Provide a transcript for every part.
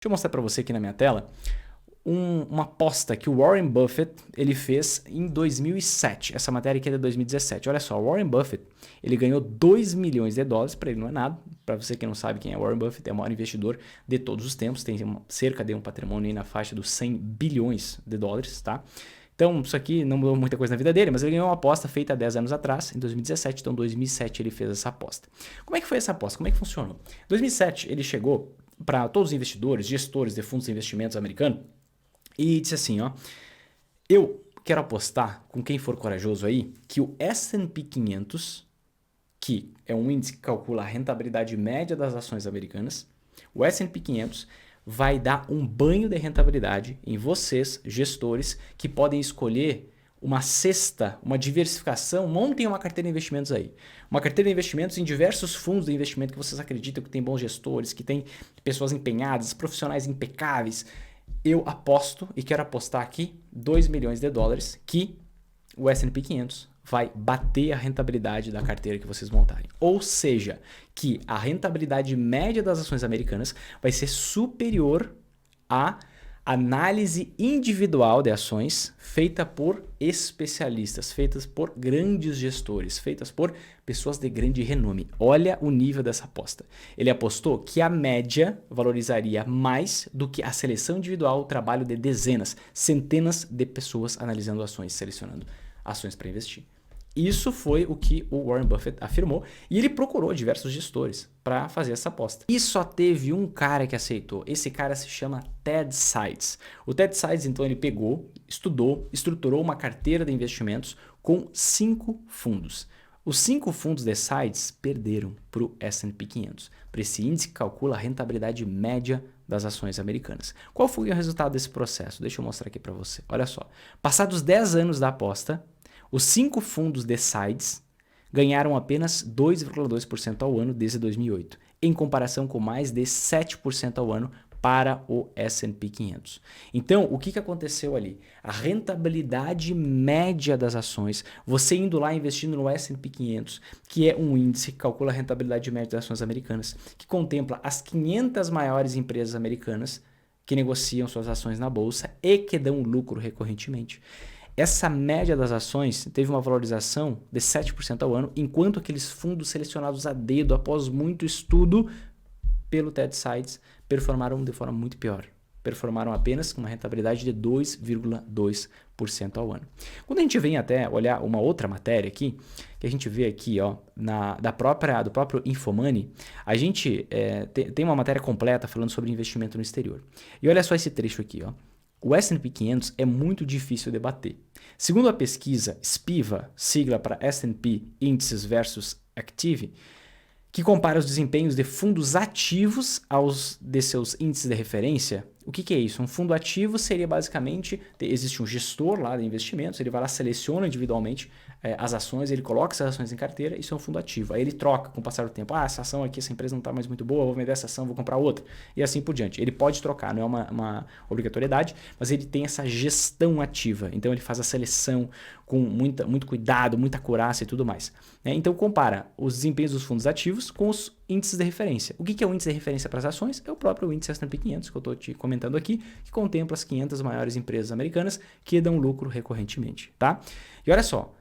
Deixa eu mostrar para você aqui na minha tela uma aposta que o Warren Buffett ele fez em 2007. Essa matéria aqui é de 2017. Olha só, o Warren Buffett ele ganhou 2 milhões de dólares, para ele não é nada. Para você que não sabe quem é Warren Buffett, é o maior investidor de todos os tempos, tem cerca de um patrimônio aí na faixa dos 100 bilhões de dólares, tá? Então, isso aqui não mudou muita coisa na vida dele, mas ele ganhou uma aposta feita há 10 anos atrás, em 2017. Então, em 2007 ele fez essa aposta. Como é que foi essa aposta? Como é que funcionou? Em 2007 ele chegou para todos os investidores, gestores de fundos de investimentos americanos e disse assim, ó, eu quero apostar com quem for corajoso aí que o S&P 500, que é um índice que calcula a rentabilidade média das ações americanas, o S&P 500 vai dar um banho de rentabilidade em vocês, gestores, que podem escolher uma cesta, uma diversificação, montem uma carteira de investimentos aí. Uma carteira de investimentos em diversos fundos de investimento que vocês acreditam que tem bons gestores, que tem pessoas empenhadas, profissionais impecáveis. Eu aposto e quero apostar aqui 2 milhões de dólares que o S&P 500 vai bater a rentabilidade da carteira que vocês montarem. Ou seja, que a rentabilidade média das ações americanas vai ser superior à análise individual de ações feita por especialistas, feitas por grandes gestores, feitas por pessoas de grande renome. Olha o nível dessa aposta. Ele apostou que a média valorizaria mais do que a seleção individual, o trabalho de dezenas, centenas de pessoas analisando ações, selecionando ações para investir. Isso foi o que o Warren Buffett afirmou e ele procurou diversos gestores para fazer essa aposta. E só teve um cara que aceitou. Esse cara se chama Ted Sides. O Ted Sides, então, ele pegou, estudou, estruturou uma carteira de investimentos com 5 fundos. Os 5 fundos de Sides perderam para o S&P 500, para esse índice que calcula a rentabilidade média das ações americanas. Qual foi o resultado desse processo? Deixa eu mostrar aqui para você. Olha só. Passados 10 anos da aposta, os 5 fundos de Sides ganharam apenas 2,2% ao ano desde 2008, em comparação com mais de 7% ao ano para o S&P 500. Então, o que aconteceu ali? A rentabilidade média das ações, você indo lá investindo no S&P 500, que é um índice que calcula a rentabilidade média das ações americanas, que contempla as 500 maiores empresas americanas que negociam suas ações na bolsa e que dão lucro recorrentemente. Essa média das ações teve uma valorização de 7% ao ano, enquanto aqueles fundos selecionados a dedo após muito estudo pelo Ted Sides performaram de forma muito pior. Performaram apenas com uma rentabilidade de 2,2% ao ano. Quando a gente vem até olhar uma outra matéria aqui, que a gente vê aqui ó, do próprio Infomoney, a gente tem uma matéria completa falando sobre investimento no exterior. E olha só esse trecho aqui, ó. O S&P 500 é muito difícil de bater. Segundo a pesquisa SPIVA, sigla para S&P Indices versus Active, que compara os desempenhos de fundos ativos aos de seus índices de referência. O que é isso? Um fundo ativo seria basicamente, existe um gestor lá de investimentos, ele vai lá, seleciona individualmente as ações, ele coloca essas ações em carteira, isso é um fundo ativo. Aí ele troca com o passar do tempo, essa ação aqui, essa empresa não está mais muito boa, vou vender essa ação, vou comprar outra, e assim por diante. Ele pode trocar, não é uma obrigatoriedade, mas ele tem essa gestão ativa, então ele faz a seleção com muito cuidado, muita acurácia e tudo mais. Então compara os desempenhos dos fundos ativos com os índices de referência. O que é o índice de referência para as ações? É o próprio índice S&P 500, que eu estou te comentando aqui, que contempla as 500 maiores empresas americanas que dão lucro recorrentemente. Tá? E olha só,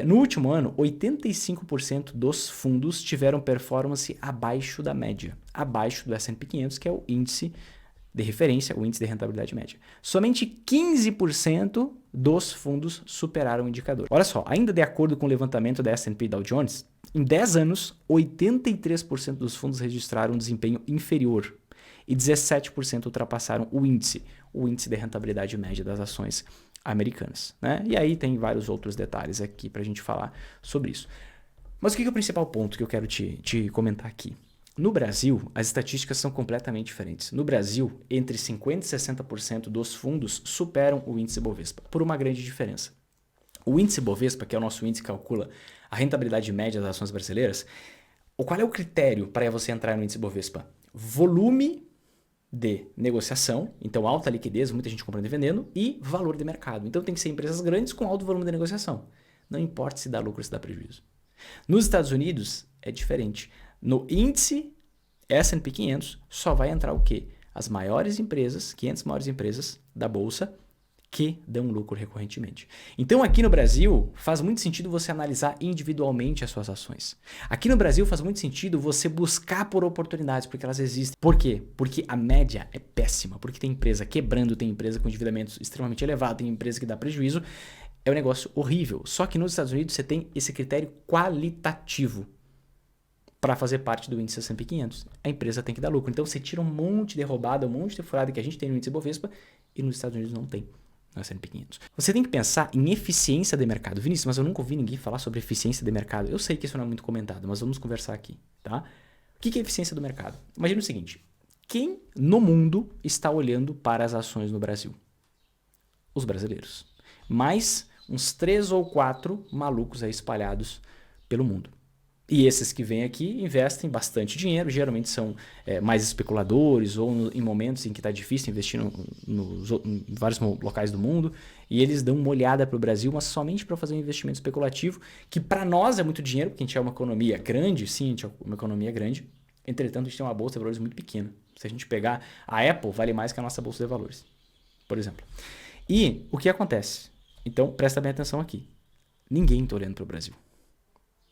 no último ano, 85% dos fundos tiveram performance abaixo da média, abaixo do S&P 500, que é o índice de referência, o índice de rentabilidade média. Somente 15% dos fundos superaram o indicador. Olha só, ainda de acordo com o levantamento da S&P Dow Jones, em 10 anos, 83% dos fundos registraram um desempenho inferior e 17% ultrapassaram o índice de rentabilidade média das ações americanas. Né? E aí tem vários outros detalhes aqui para a gente falar sobre isso. Mas o que é o principal ponto que eu quero te comentar aqui? No Brasil, as estatísticas são completamente diferentes. No Brasil, entre 50% e 60% dos fundos superam o índice Bovespa, por uma grande diferença. O índice Bovespa, que é o nosso índice que calcula a rentabilidade média das ações brasileiras, qual é o critério para você entrar no índice Bovespa? Volume de negociação, então alta liquidez, muita gente comprando e vendendo, e valor de mercado. Então tem que ser empresas grandes com alto volume de negociação. Não importa se dá lucro ou se dá prejuízo. Nos Estados Unidos é diferente. No índice S&P 500 só vai entrar o quê? as maiores empresas, 500 maiores empresas da bolsa, que dão lucro recorrentemente. Então aqui no Brasil faz muito sentido você analisar individualmente as suas ações. Aqui no Brasil faz muito sentido você buscar por oportunidades, porque elas existem. Por quê? Porque a média é péssima, porque tem empresa quebrando, tem empresa com endividamentos extremamente elevado, tem empresa que dá prejuízo, é um negócio horrível. Só que nos Estados Unidos você tem esse critério qualitativo para fazer parte do índice S&P 500. A empresa tem que dar lucro. Então você tira um monte de roubada, um monte de furada que a gente tem no índice Bovespa e nos Estados Unidos não tem. No S&P 500. Você tem que pensar em eficiência de mercado. Vinícius, mas eu nunca ouvi ninguém falar sobre eficiência de mercado. Eu sei que isso não é muito comentado, mas vamos conversar aqui, tá? O que é eficiência do mercado? Imagina o seguinte, quem no mundo está olhando para as ações no Brasil? Os brasileiros. Mais uns 3 ou 4 malucos aí espalhados pelo mundo. E esses que vêm aqui investem bastante dinheiro, geralmente são mais especuladores ou em momentos em que está difícil investir em vários locais do mundo, e eles dão uma olhada para o Brasil, mas somente para fazer um investimento especulativo, que para nós é muito dinheiro, porque a gente é uma economia grande, sim, a gente é uma economia grande, entretanto a gente tem uma bolsa de valores muito pequena. Se a gente pegar a Apple, vale mais que a nossa bolsa de valores, por exemplo. E o que acontece? Então presta bem atenção aqui, ninguém está olhando para o Brasil.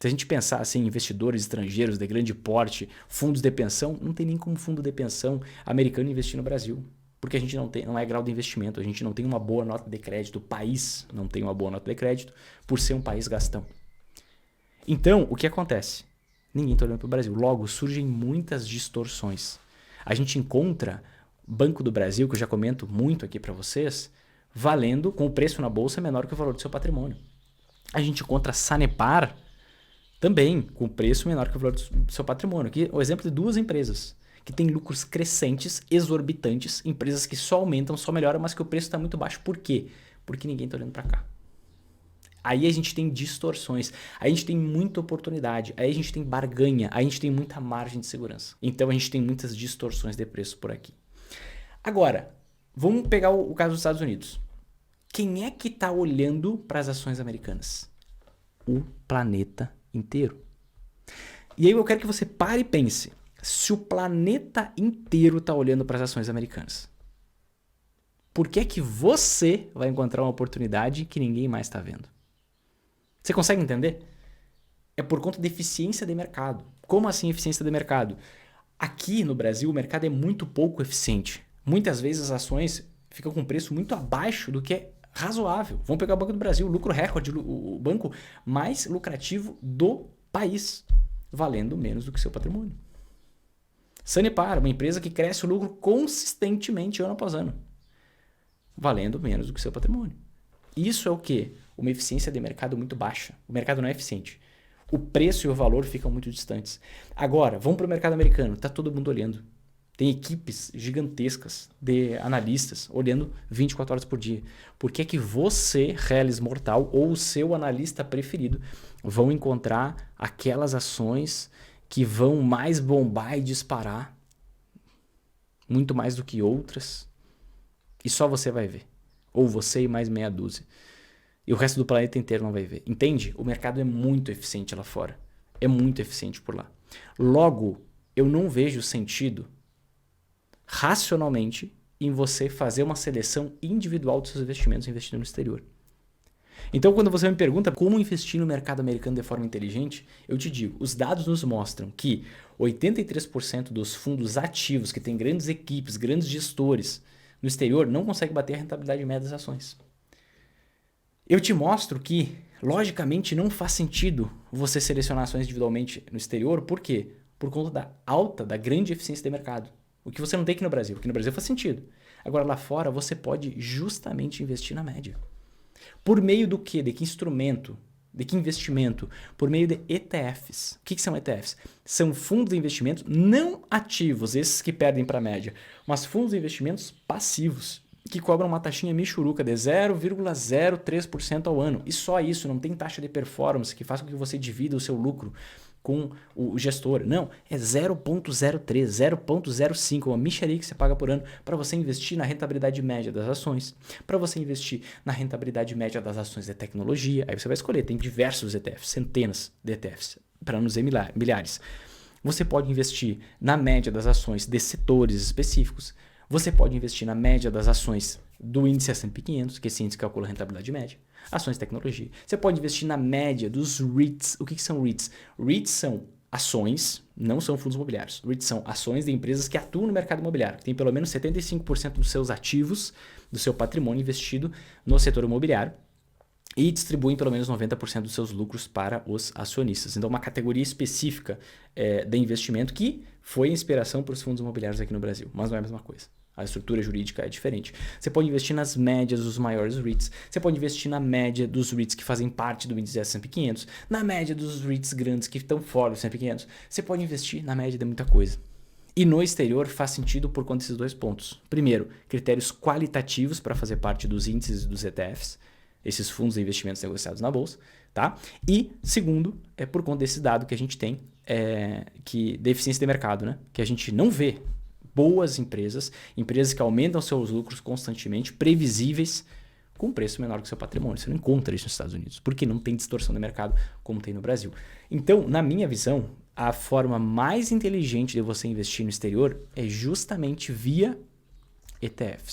Se a gente pensar assim, investidores estrangeiros de grande porte, fundos de pensão, não tem nem como fundo de pensão americano investir no Brasil. Porque a gente não é grau de investimento, a gente não tem uma boa nota de crédito, o país não tem uma boa nota de crédito por ser um país gastão. Então, o que acontece? Ninguém está olhando para o Brasil. Logo, surgem muitas distorções. A gente encontra Banco do Brasil, que eu já comento muito aqui para vocês, valendo com o preço na bolsa menor que o valor do seu patrimônio. A gente encontra Sanepar, também com preço menor que o valor do seu patrimônio. Aqui o exemplo de 2 empresas que têm lucros crescentes, exorbitantes, empresas que só aumentam, só melhoram, mas que o preço está muito baixo. Por quê? Porque ninguém está olhando para cá. Aí a gente tem distorções, aí a gente tem muita oportunidade, aí a gente tem barganha, aí a gente tem muita margem de segurança. Então a gente tem muitas distorções de preço por aqui. Agora, vamos pegar o caso dos Estados Unidos. Quem é que está olhando para as ações americanas? O planeta inteiro. E aí eu quero que você pare e pense, se o planeta inteiro está olhando para as ações americanas, por que é que você vai encontrar uma oportunidade que ninguém mais está vendo? Você consegue entender? É por conta da eficiência de mercado. Como assim eficiência de mercado? Aqui no Brasil o mercado é muito pouco eficiente. Muitas vezes as ações ficam com preço muito abaixo do que é razoável. Vamos pegar o Banco do Brasil, lucro recorde, o banco mais lucrativo do país, valendo menos do que seu patrimônio. Sanepar, uma empresa que cresce o lucro consistentemente ano após ano, valendo menos do que seu patrimônio. Isso é o quê? Uma eficiência de mercado muito baixa. O mercado não é eficiente. O preço e o valor ficam muito distantes. Agora, vamos para o mercado americano. Está todo mundo olhando. Tem equipes gigantescas de analistas olhando 24 horas por dia. Por que é que você, Reles Mortal, ou o seu analista preferido vão encontrar aquelas ações que vão mais bombar e disparar muito mais do que outras? E só você vai ver. Ou você e mais meia dúzia. E o resto do planeta inteiro não vai ver. Entende? O mercado é muito eficiente lá fora. É muito eficiente por lá. Logo, eu não vejo sentido racionalmente em você fazer uma seleção individual dos seus investimentos investindo no exterior. Então, quando você me pergunta como investir no mercado americano de forma inteligente, eu te digo, os dados nos mostram que 83% dos fundos ativos que têm grandes equipes, grandes gestores no exterior não conseguem bater a rentabilidade média das ações. Eu te mostro que, logicamente, não faz sentido você selecionar ações individualmente no exterior. Por quê? Por conta da grande eficiência de mercado. O que você não tem aqui no Brasil. Aqui no Brasil faz sentido. Agora, lá fora, você pode justamente investir na média. Por meio do quê? De que instrumento? De que investimento? Por meio de ETFs. O que são ETFs? São fundos de investimento não ativos, esses que perdem para a média, mas fundos de investimentos passivos, que cobram uma taxinha michuruca de 0,03% ao ano. E só isso, não tem taxa de performance que faça com que você divida o seu lucro com o gestor. Não, é 0,03, 0,05, uma mixaria que você paga por ano para você investir na rentabilidade média das ações, para você investir na rentabilidade média das ações de tecnologia. Aí você vai escolher, tem diversos ETFs, centenas de ETFs, para não dizer milhares. Você pode investir na média das ações de setores específicos. Você pode investir na média das ações do índice S&P 500, que esse índice calcula a rentabilidade média, ações de tecnologia. Você pode investir na média dos REITs. O que são REITs? REITs são ações, não são fundos imobiliários. REITs são ações de empresas que atuam no mercado imobiliário, que tem pelo menos 75% dos seus ativos, do seu patrimônio investido no setor imobiliário e distribuem pelo menos 90% dos seus lucros para os acionistas. Então, uma categoria específica de investimento que foi inspiração para os fundos imobiliários aqui no Brasil, mas não é a mesma coisa. A estrutura jurídica é diferente. Você pode investir nas médias dos maiores REITs. Você pode investir na média dos REITs que fazem parte do índice S&P 500. Na média dos REITs grandes que estão fora do S&P 500. Você pode investir na média de muita coisa. E no exterior faz sentido por conta desses dois pontos. Primeiro, critérios qualitativos para fazer parte dos índices e dos ETFs. Esses fundos de investimentos negociados na bolsa. Tá? E segundo, é por conta desse dado que a gente tem de eficiência de mercado. Né? Que a gente não vê boas empresas que aumentam seus lucros constantemente, previsíveis, com preço menor que o seu patrimônio. Você não encontra isso nos Estados Unidos, porque não tem distorção de mercado como tem no Brasil. Então, na minha visão, a forma mais inteligente de você investir no exterior é justamente via ETFs.